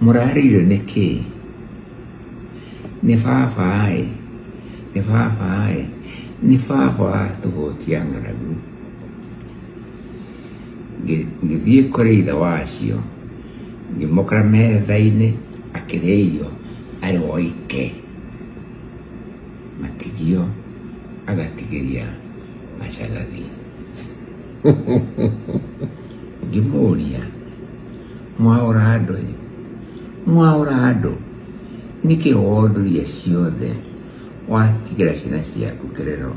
Murarire niki. Ni fafai. Ni fafai. Ni fafa tuho tiangaragu. Githie koreitha wacio. Gimokra methaine akireio ari oike. Matigio agatigiria macalathi. Gimuria mwaurado niki oduria ciothe watigira ciana ciaku kirero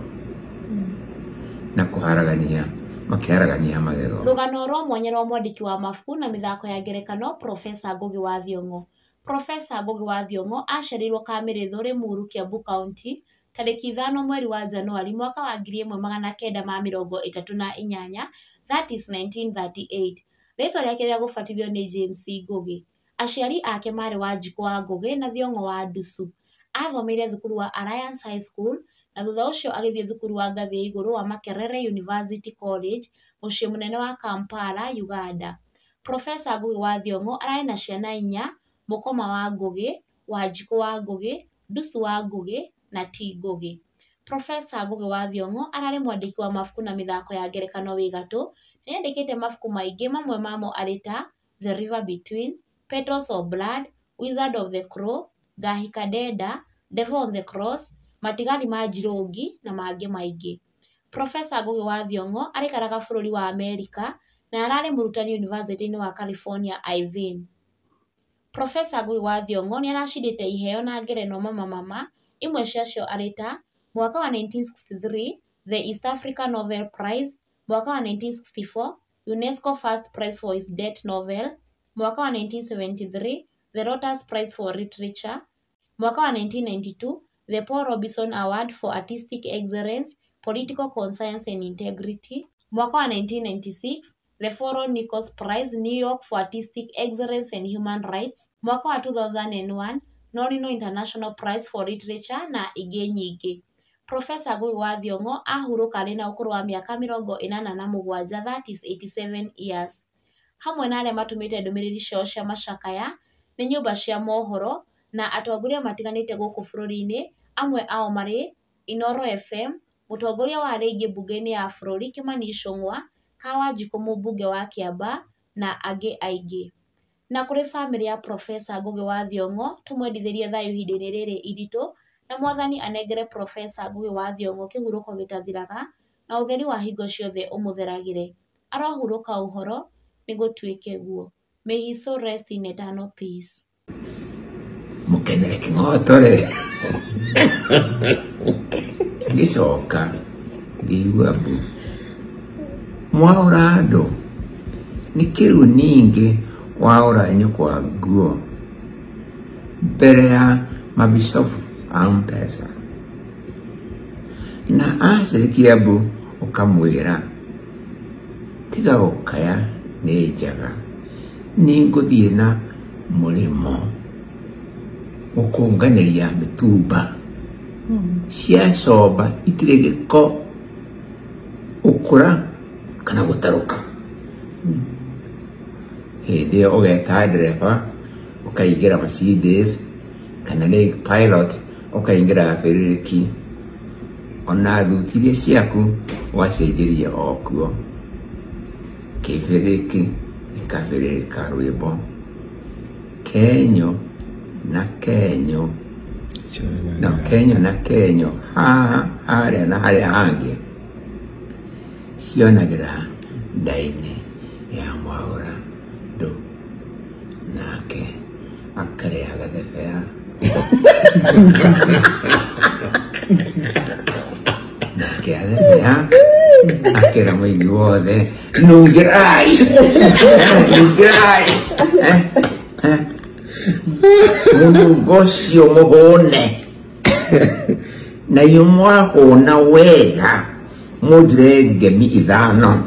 na kuharagania makiharagania magego. Rugano rwa mwanya rwa mwandiki wa mabuku na mithako ya ngerekano Profesa Ngugi wa Thiong'o. Profesa Ngugi wa Thiong'o aciarirwo Kamirithũ Limuru, Kiambu County tariki 5 mweri wa Januari mwaka wa 1938, that is 1938. Rĩtwa rĩake rĩa gũbatithio nĩ James Ngugi. Aciari ake marĩ Wanjikũ wa Ngugi na Thiong'o wa Ndusu. Athomeire thukuru wa Alliance High School na thutha ũcio agĩthiĩ thukuru wa ngathĩ ya igũrũ wa Makerere University College, mũciĩ mũnene wa Kampala, Uganda. Profesa Ngugi wa Thiong'o arĩ na ciana 4: Mũkoma wa Ngugi, Wanjikũ wa Ngugi, Ndusu wa Ngugi na Ti Ngugi. Profesa Ngugi wa Thiong'o ararĩ mwandĩki wa mabuku na mĩthako ya ngerekano wĩ gatũ. Nĩandĩkĩte mabuku maingĩ, mamwe mamo arĩ ta The River Between, Petals of Blood, Wizard of the Crow, Ngahika Ndenda, Devil on the Cross, Matigari ma Njirũngi na mangĩ maingĩ. Profesa Ngugi wa Thiong'o arĩikaraga bũrũri wa Amerika na ararĩ mũrutani University-inĩ wa California, Irvine. Profesa Ngugi wa Thiong'o nĩaracindĩte iheo na ngerenwa mama, imwe ciacio arĩ ta mwaka wa 1963 the East Africa Novel Prize, mwaka wa 1964 UNESCO First Prize for his Death Novel, mwaka wa 1973 the Rogers Prize for Literature, mwaka wa 1992 the Paul Robinson Award for Artistic Excellence, Political Conscience and Integrity, mwaka wa 1996 the Foro Nichols Prize, New York for Artistic Excellence and Human Rights, mwaka wa 2001 Nonino International Prize for Literature na ingĩ nyingĩ. Profesa Ngugi wa Thiong'o ahurũka arĩ na ũkũrũ wa mĩaka 87, that is 87 years. Hamwe na arĩa matũmĩte ndũmĩrĩri ciao cia macakaya nĩ nyũmba cia mohoro na atongoria matiganĩte gũkũ bũrũri-inĩ, amwe ao marĩ Inooro FM, mũtongoria wa rĩngĩ mbunge-inĩ ya bũrũri Kimani Ichung'wa, Wanjikũ mũmbunge wa Kiamba na angĩ aingĩ. Na kũrĩ bamĩrĩ ya Profesa Ngugi wa Thiong'o, tũmwendithĩrie thayũ ihinda-inĩ rĩrĩ iritũ, na Mwathani anengere Profesa Ngugi wa Thiong'o kĩhurũko gĩtathiraga na ũtheri wa hingo ciothe ũmũtheragĩre. Arohurũka ũhoro nĩ gũtuĩke guo. May his soul rest in eternal peace. Mũkenere kĩng'otore. Ngĩcoka ngĩigua mbu. Mwaũrado nĩ kĩrũ ningĩ waũra nyũkwa nguo mbere ya mabicobu a Mpesa. Na acirikia mbu ũkamwĩra tiga gũkaya nĩ njaga, nĩ ngũthiĩ na mũrĩmo gũkũnganĩria mĩtumba ciacoba itirĩ gĩko, ũkũra kana gũtarũka. Hĩndĩ ĩyo ũgeta ndereba ũkaingĩra Mercedes kana nĩ pilot ũkaingĩra bĩrĩrĩki, ona thuti iria ciaku ũgacenjeria o kuo. Kĩbĩrĩki gĩkabĩrĩrĩka rwĩmbo Kenyo na Kenyo na Kenyo na Kenyo harĩa na harĩa hangĩ cionagĩra ndainĩ ya Mwaũrado, nake akarĩa gathebea nake athebea akĩra mũingĩ wothe nungĩrai mũnungo ũcio mũhũne na inyuĩ mwahũna wega mũnjire ngemi 5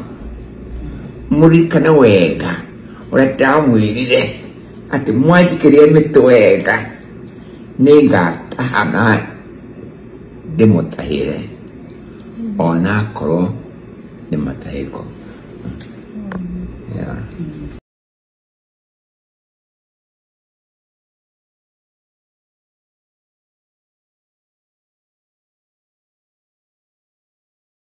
mũririkane wega ũrĩa ndamwĩrire atĩ mwanjikĩria mĩtĩ wega nĩngataha ndĩmũtahĩre ona akorwo nĩ matahĩko.